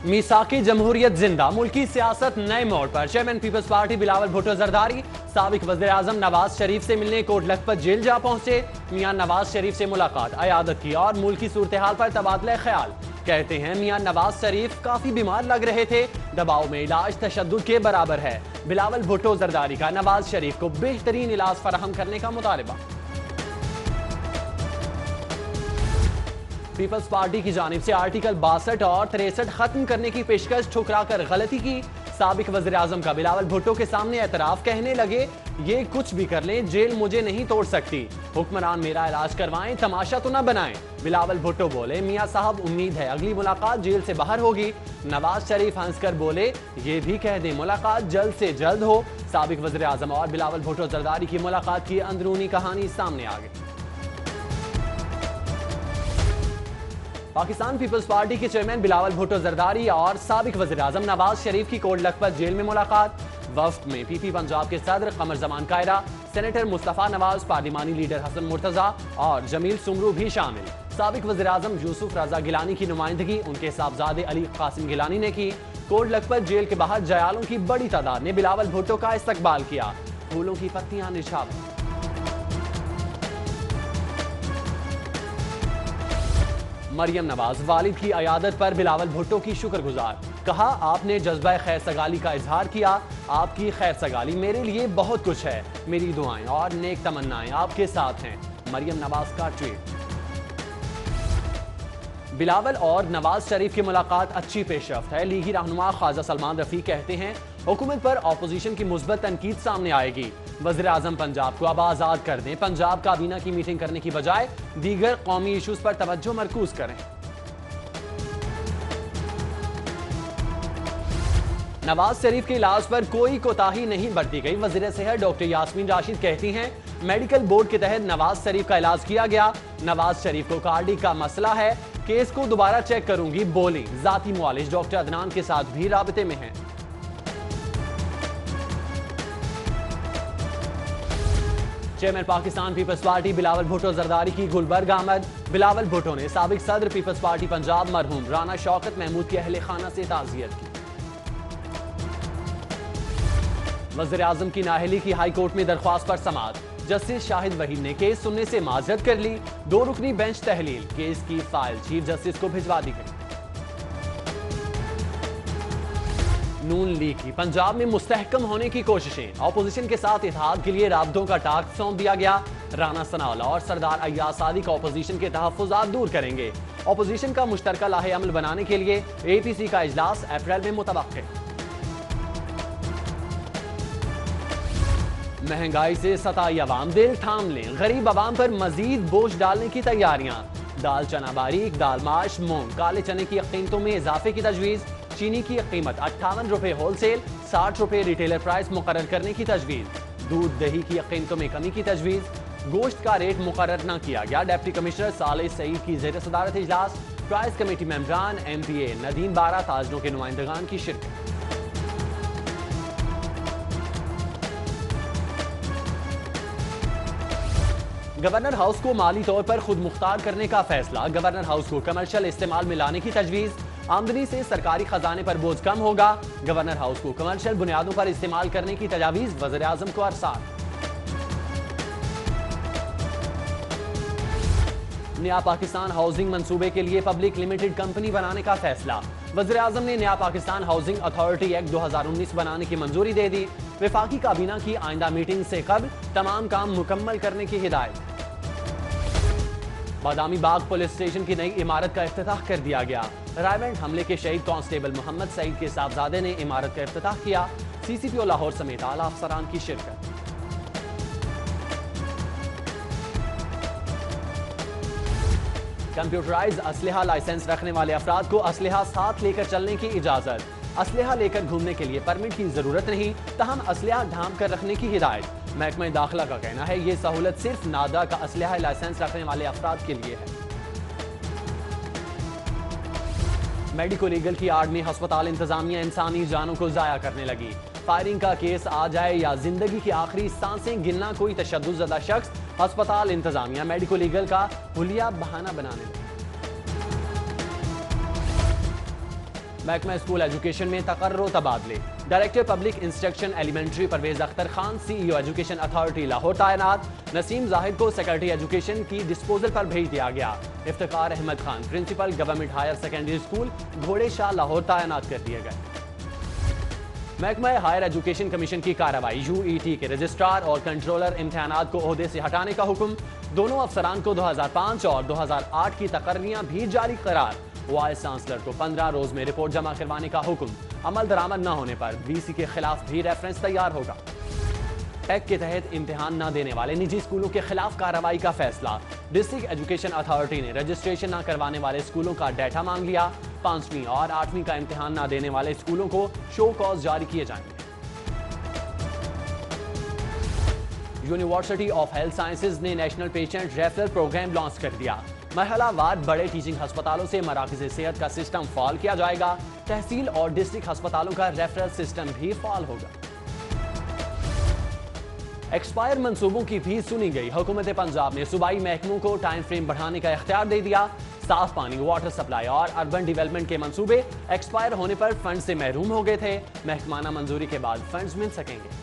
میثاق جمہوریت زندہ، ملکی سیاست نئے موڑ پر۔ چیئرمین پیپلز پارٹی بلاول بھٹو زرداری سابق وزیر اعظم نواز شریف سے ملنے کوٹ لکھپت جیل جا پہنچے۔ میاں نواز شریف سے ملاقات، عیادت کی اور ملکی صورتحال پر تبادلہ خیال۔ کہتے ہیں میاں نواز شریف کافی بیمار لگ رہے تھے، دباؤ میں علاج تشدد کے برابر ہے۔ بلاول بھٹو زرداری کا نواز شریف کو بہترین علاج فراہم کرنے کا مطالبہ۔ پیپلز پارٹی کی جانب سے آرٹیکل 62 اور 63 ختم کرنے کی پیشکش ٹھکرا کر غلطی کی۔ سابق وزیر اعظم کا بلاول بھٹو کے سامنے اعتراف، کہنے لگے یہ کچھ بھی کر لیں جیل مجھے نہیں توڑ سکتی، حکمران میرا علاج کروائیں، تماشا تو نہ بنائیں۔ بلاول بھٹو بولے میاں صاحب امید ہے اگلی ملاقات جیل سے باہر ہوگی۔ نواز شریف ہنس کر بولے یہ بھی کہہ دیں ملاقات جلد سے جلد ہو۔ سابق وزیر اعظم اور بلاول بھٹو زرداری کی ملاقات کی اندرونی کہانی سامنے آ گئی۔ پاکستان پیپلز پارٹی کے چیئرمین بلاول بھٹو زرداری اور سابق وزیر اعظم نواز شریف کی کوٹ لکھپت جیل میں ملاقات۔ وفد میں پی پی پنجاب کے صدر قمر زمان قائرہ، سینیٹر مصطفیٰ نواز، پارلیمانی لیڈر حسن مرتضیٰ اور جمیل سمرو بھی شامل۔ سابق وزیر اعظم یوسف رضا گیلانی کی نمائندگی ان کے صاحبزادے علی قاسم گیلانی نے کی۔ کوٹ لکھپت جیل کے باہر جیالوں کی بڑی تعداد نے بلاول بھٹو کا استقبال کیا، پھولوں کی پتیاں نچھاور۔ مریم نواز والد کی عیادت پر بلاول بھٹو کی شکر گزار، کہا آپ نے جذبہ خیر سگالی کا اظہار کیا، آپ کی خیر سگالی میرے لیے بہت کچھ ہے، میری دعائیں اور نیک تمنائیں آپ کے ساتھ ہیں۔ مریم نواز کا ٹویٹ۔ بلاول اور نواز شریف کی ملاقات اچھی پیش رفت ہے۔ لیگی رہنما خواجہ سلمان رفیق کہتے ہیں حکومت پر اپوزیشن کی مثبت تنقید سامنے آئے گی۔ وزیر اعظم پنجاب کو اب آزاد کر دیں، پنجاب کابینہ کی میٹنگ کرنے کی بجائے دیگر قومی ایشوز پر توجہ مرکوز کریں۔ نواز شریف کے علاج پر کوئی کوتاہی نہیں برتی گئی۔ وزیر صحت ڈاکٹر یاسمین راشد کہتی ہیں میڈیکل بورڈ کے تحت نواز شریف کا علاج کیا گیا، نواز شریف کو کارڈی کا مسئلہ ہے، کیس کو دوبارہ چیک کروں گی بولیں۔ ذاتی معالج ڈاکٹر عدنان کے ساتھ بھی رابطے میں ہیں۔ Chairman Pakistan peoples party Bilawal Bhutto Zardari کی گلبرگ آمد۔ بلاول بھٹو نے سابق صدر پیپلز پارٹی پنجاب مرحوم رانا شوکت محمود کے اہل خانہ سے تعزیت کی۔ وزیر اعظم کی نااہلی کی ہائی کورٹ میں درخواست پر سماعت، جسٹس شاہد وحید نے کیس سننے سے معذرت کر لی، 2 رکنی بینچ تحلیل، کیس کی فائل چیف جسٹس کو بھجوا دی گئی۔ نون لیگ کی پنجاب میں مستحکم ہونے کی کوششیں، اپوزیشن کے ساتھ اتحاد کے لیے رابطوں کا ٹاسک سونپ دیا گیا۔ رانا ثناءاللہ اور سردار ایاز صادق اپوزیشن کے تحفظات دور کریں گے۔ اپوزیشن کا مشترکہ لاہ عمل بنانے کے لیے اے پی سی کا اجلاس اپریل میں متوقع۔ مہنگائی سے ستائی عوام، دل تھام لیں، غریب عوام پر مزید بوجھ ڈالنے کی تیاریاں۔ دال چنا باریک، دال ماش، مونگ، کالے چنے کی قیمتوں میں اضافے کی تجویز۔ چینی کی قیمت 58 روپے ہول سیل، 60 روپے ریٹیلر پرائس مقرر کرنے کی تجویز۔ دودھ دہی کی قیمتوں میں کمی کی تجویز۔ گوشت کا ریٹ مقرر نہ کیا گیا، ڈپٹی کمشنر صالح سعید کی زیر صدارت اجلاس۔ پرائس کمیٹی ممبران، ایم پی اے ندیم بارہ، تاجروں کے نمائندگان کی شرکت۔ گورنر ہاؤس کو مالی طور پر خود مختار کرنے کا فیصلہ، گورنر ہاؤس کو کمرشل استعمال میں لانے کی تجویز۔ آمدنی سے سرکاری خزانے پر بوجھ کم ہوگا، گورنر ہاؤس کو کمرشل بنیادوں پر استعمال کرنے کی تجاویز وزیر اعظم کو ارسال۔ نیا پاکستان ہاؤسنگ منصوبے کے لیے پبلک لمیٹڈ کمپنی بنانے کا فیصلہ، وزیر اعظم نے نیا پاکستان ہاؤسنگ اتھارٹی ایکٹ 2019 بنانے کی منظوری دے دی۔ وفاقی کابینہ کی آئندہ میٹنگ سے قبل تمام کام مکمل کرنے کی ہدایت۔ بادامی باغ پولیس اسٹیشن کی نئی عمارت کا افتتاح کر دیا گیا۔ رائمنڈ حملے کے شہید کانسٹیبل محمد سعید کے صاحبزادے نے عمارت کا افتتاح کیا۔ سی سی پی او لاہور سمیت اعلیٰ افسران کی شرکت۔ کمپیوٹرائز اسلحہ لائسنس رکھنے والے افراد کو اسلحہ ساتھ لے کر چلنے کی اجازت، اسلحہ لے کر گھومنے کے لیے پرمٹ کی ضرورت نہیں، تاہم اسلحہ ڈھانپ کر رکھنے کی ہدایت۔ محکمہ داخلہ کا کہنا ہے یہ سہولت صرف نادا کا اسلحہ لائسنس رکھنے والے افراد کے لیے ہے۔ میڈیکو لیگل کی آڑ میں ہسپتال انتظامیہ انسانی جانوں کو ضائع کرنے لگی۔ فائرنگ کا کیس آ جائے یا زندگی کی آخری سانسیں گننا کوئی تشدد زدہ شخص ہسپتال انتظامیہ میڈیکو لیگل کا حلیہ بہانہ بنانے لگی۔ محکمہ اسکول ایجوکیشن میں تقرر و تبادلے، director public instruction elementary Parvez Akhtar Khan C E O education authority Lahore تعینات، نسیم زاہد کو سیکرٹری ایجوکیشن کی ڈسپوزل پر بھیج دیا گیا، Iftikhar Ahmed Khan principal government higher secondary school Ghore Shah Lahore تعینات کر دیے گئے۔ محکمہ ہائر ایجوکیشن کمیشن کی کارروائی، یو ای ٹی کے رجسٹرار اور کنٹرولر امتحانات کو عہدے سے ہٹانے کا حکم، دونوں افسران کو 2005 اور 2008 کی تقرریاں بھی جاری قرار، وائس چانسلر کو 15 روز میں رپورٹ جمع کروانے کا حکم، عمل درآمد نہ ہونے پر وی سی کے خلاف بھی ریفرنس تیار ہوگا۔ ٹیک کے تحت امتحان نہ دینے والے نجی اسکولوں کے خلاف کارروائی کا فیصلہ، ڈسٹرکٹ ایجوکیشن اتھارٹی نے رجسٹریشن نہ کروانے والے اسکولوں کا ڈیٹا مانگ لیا، 5ویں اور 8ویں کا امتحان نہ دینے والے اسکولوں کو شو کاز جاری کیے جائیں گے۔ یونیورسٹی آف ہیلتھ سائنسز نے national patient referral programme launch کر دیا، مرحلہ وار بڑے ٹیچنگ ہسپتالوں سے مراکز صحت کا سسٹم فعال کیا جائے گا، تحصیل اور ڈسٹرکٹ ہسپتالوں کا ریفرل سسٹم بھی فعال ہوگا۔ ایکسپائر منصوبوں کی بھی سنی گئی، حکومت پنجاب نے صوبائی محکموں کو ٹائم فریم بڑھانے کا اختیار دے دیا، صاف پانی، واٹر سپلائی اور اربن ڈیولپمنٹ کے منصوبے ایکسپائر ہونے پر فنڈ سے محروم ہو گئے تھے، محکمانہ منظوری کے بعد فنڈز مل سکیں گے۔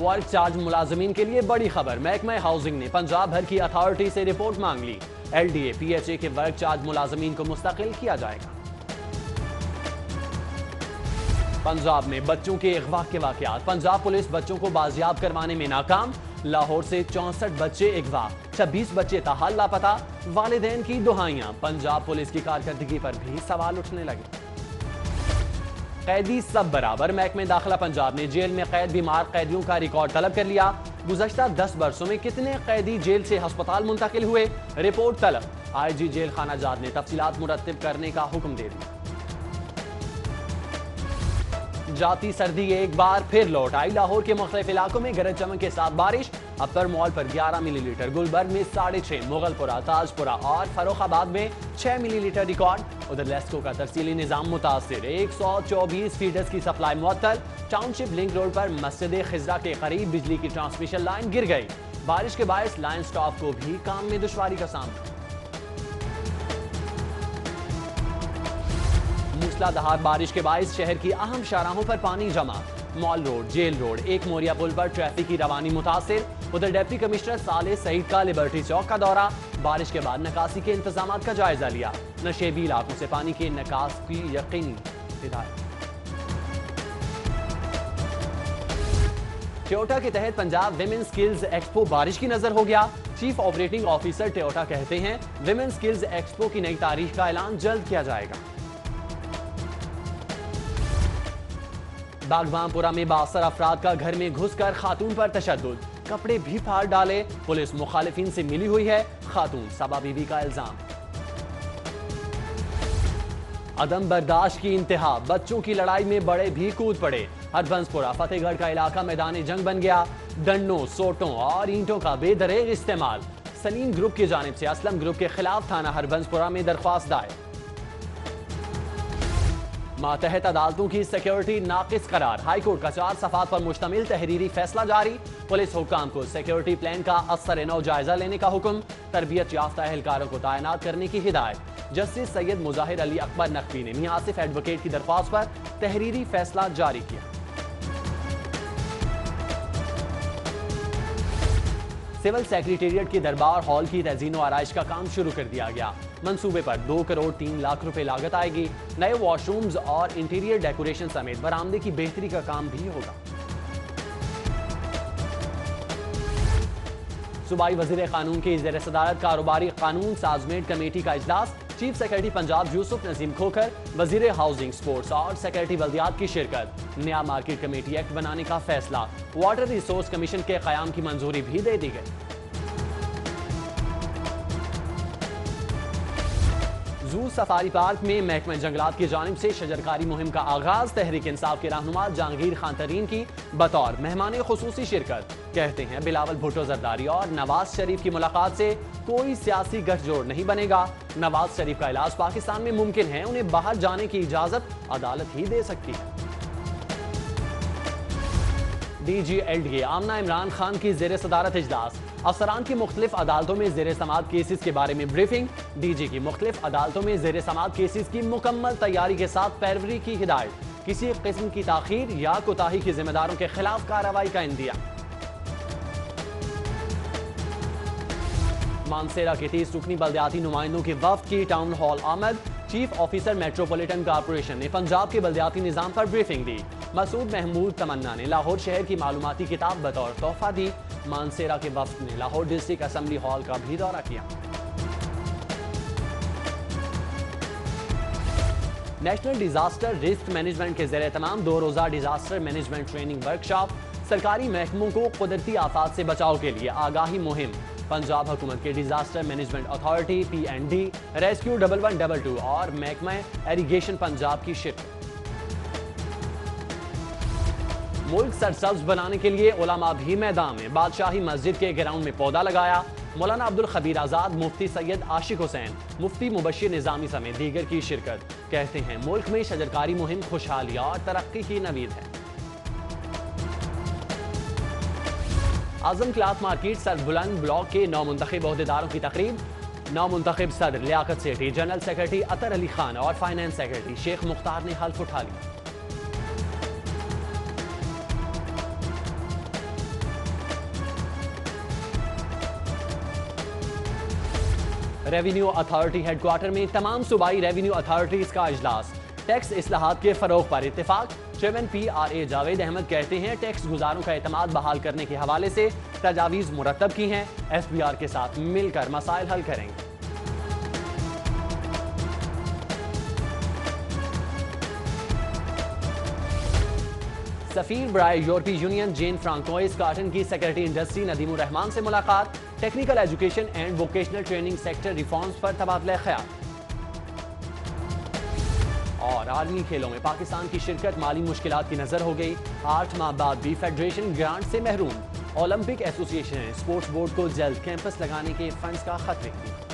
ورک چارج ملازمین کے لیے بڑی خبر، محکمہ ہاؤسنگ نے پنجاب بھر کی اتھارٹی سے رپورٹ مانگ لی، L D A P H A کے ورک چارج ملازمین کو مستقل کیا جائے گا۔ پنجاب میں بچوں کے اغوا کے واقعات، پنجاب پولیس بچوں کو بازیاب کروانے میں ناکام، لاہور سے 64 بچے اغوا، 26 بچے تاحال لاپتہ، والدین کی دہائیاں، پنجاب پولیس کی کارکردگی پر بھی سوال اٹھنے لگے۔ قیدی سب برابر، محکمہ داخلہ پنجاب نے جیل میں قید بیمار قیدیوں کا ریکارڈ طلب کر لیا، گزشتہ 10 برسوں میں کتنے قیدی جیل سے ہسپتال منتقل ہوئے، رپورٹ طلب، آئی جی جیل خانہ جات نے تفصیلات مرتب کرنے کا حکم دے دیا۔ جاتی سردی ایک بار پھر لوٹ آئی، لاہور کے مختلف علاقوں میں گرج چمک کے ساتھ بارش، اپر مال پر 11 ملی لیٹر، گلبرگ میں 6.5، مغل پورہ، تاج پورہ اور فروخ آباد میں 6 ملی لیٹر ریکارڈ، ادھر لیسکو کا ترسیلی نظام متاثر، 124 فیڈرز کی سپلائی معطل، ٹاؤن شپ لنک روڈ پر مسجد خضرا کے قریب بجلی کی ٹرانسمیشن لائن گر گئی، بارش کے باعث لائن سٹاف کو بھی کام میں دشواری کا سامنا۔ موسلا دھار بارش کے باعث شہر کی اہم شاہراہوں پر پانی جمع، مال روڈ، جیل روڈ، ایک موریا پل پر ٹریفک کی روانی متاثر، ادھر ڈپٹی کمشنر صالح سعید کا لبرٹی چوک کا دورہ، بارش کے بعد نکاسی کے انتظامات کا جائزہ لیا، نشیبی علاقوں سے پانی کے نکاس کی یقینی ہدایت۔ ٹویوٹا کے تحت پنجاب ویمن سکلز ایکسپو بارش کی نظر ہو گیا، چیف آپریٹنگ آفیسر ٹویوٹا کہتے ہیں ویمن سکلز ایکسپو کی نئی تاریخ کا اعلان جلد کیا جائے گا۔ باغبان پورہ میں 62 افراد کا گھر میں گھس کر خاتون پر تشدد، کپڑے بھی پھاڑ ڈالے، پولیس مخالفین سے ملی ہوئی ہے، خاتون سبا بی بی کا الزام۔ عدم برداشت کی انتہا، بچوں کی لڑائی میں بڑے بھی کود پڑے، ہربنس پورہ فتح گڑھ کا علاقہ میدان جنگ بن گیا، ڈنڈوں، سوٹوں اور اینٹوں کا بے دریغ استعمال، سلیم گروپ کی جانب سے اسلم گروپ کے خلاف تھانہ ہربنس پورہ میں درخواست دائر۔ ماتحت عدالتوں کی سیکیورٹی ناقص قرار، ہائی کورٹ کا 4 صفحات پر مشتمل تحریری فیصلہ جاری، پولیس حکام کو سیکیورٹی پلان کا اثر نو جائزہ لینے کا حکم، تربیت یافتہ اہلکاروں کو تعینات کرنے کی ہدایت، جسٹس سید مظاہر علی اکبر نقوی نے میاں آصف ایڈوکیٹ کی درخواست پر تحریری فیصلہ جاری کیا۔ سول سیکریٹریٹ کی دربار ہال کی تزئین و آرائش کا کام شروع کر دیا گیا، منصوبے پر 2 کروڑ 3 لاکھ روپے لاگت آئے گی، نئے واش رومز اور انٹیریئر ڈیکوریشن سمیت برآمدے کی بہتری کا کام بھی ہوگا۔ صوبائی وزیر قانون کی زیر صدارت کاروباری قانون سازمیٹ کمیٹی کا اجلاس، چیف سیکرٹری پنجاب یوسف نظیم کھوکھر، وزیر ہاؤسنگ، سپورٹس اور سیکرٹری بلدیات کی شرکت، نیا مارکیٹ کمیٹی ایکٹ بنانے کا فیصلہ، واٹر ریسورس کمیشن کے قیام کی منظوری بھی دے دی گئی۔ زو سفاری پارک میں محکمہ جنگلات کی جانب سے شجرکاری مہم کا آغاز، تحریک انصاف کے رہنما جہانگیر خان ترین کی بطور مہمان خصوصی شرکت، کہتے ہیں بلاول بھٹو زرداری اور نواز شریف کی ملاقات سے کوئی سیاسی گٹھ جوڑ نہیں بنے گا، نواز شریف کا علاج پاکستان میں ممکن ہے، انہیں باہر جانے کی اجازت عدالت ہی دے سکتی ہے۔ D G L D A Amna Imran Khan کی زیر صدارت اجلاس، افسران کی مختلف عدالتوں میں زیر سماعت کیسز کے بارے میں بریفنگ، ڈی جی کی مختلف عدالتوں میں زیر سماعت کیسز کی مکمل تیاری کے ساتھ پیروی کی ہدایت، کسی قسم کی تاخیر یا کوتاہی کے ذمہ داروں کے خلاف کارروائی کا عندیہ۔ مانسیرا کے 30 رکنی بلدیاتی نمائندوں کے وفد کی ٹاؤن ہال آمد، چیف آفیسر میٹروپولیٹن کارپوریشن نے پنجاب کے بلدیاتی نظام پر بریفنگ دی۔ مسعود محمود تمنا نے لاہور شہر کی معلوماتی کتاب بطور تحفہ دی۔ مانسیرا کے وفد نے لاہور ڈسٹرکٹ اسمبلی ہال کا بھی دورہ کیا۔ نیشنل ڈیزاسٹر رسک مینجمنٹ کے زیر اہتمام 2 روزہ ڈیزاسٹر مینجمنٹ ٹریننگ ورکشاپ، سرکاری محکموں کو قدرتی آفات سے بچاؤ کے لیے آگاہی مہم، پنجاب حکومت کے disaster management authority PND، rescue 1112 اور محکمہ ایریگیشن پنجاب کی شرکت۔ ملک سرسبز بنانے کے لیے علماء بھی میدان میں، بادشاہی مسجد کے گراؤنڈ میں پودا لگایا، مولانا عبدالخبیر آزاد، مفتی سید عاشق حسین، مفتی مبشر نظامی سمیت دیگر کی شرکت۔ کہتے ہیں ملک میں شجرکاری مہم خوشحالی اور ترقی کی نوید ہے۔ اعظم کلاتھ مارکیٹ سربلند بلاک کے نومنتخب عہدیداروں کی تقریب، نومنتخب صدر لیاقت سیٹھی، جنرل سیکرٹری اطہر علی خان اور فائنانس سیکرٹری شیخ مختار نے حلف اٹھا لیا۔ ریونیو اتھارٹی ہیڈ کوارٹر میں تمام صوبائی ریونیو اتھارٹیز کا اجلاس، ٹیکس اصلاحات کے فروغ پر اتفاق۔ چیئرمین PRA جاوید احمد کہتے ہیں ٹیکس گزاروں کا اعتماد بحال کرنے کے حوالے سے تجاویز مرتب کی ہیں، SBR کے ساتھ مل کر مسائل حل کریں گے۔ سفیر برائے European union Jean Francois Cautain کی سیکرٹری انڈسٹری ندیم الرحمان سے ملاقات، technical education and vocational training sector reforms پر تبادلہ خیال۔ اور عالمی کھیلوں میں پاکستان کی شرکت مالی مشکلات کی نظر ہو گئی، 8 ماہ بعد بھی فیڈریشن گرانٹ سے محروم، اولمپک ایسوسی ایشن نے اسپورٹس بورڈ کو جلد کیمپس لگانے کے فنڈز کا خط لکھ دیا۔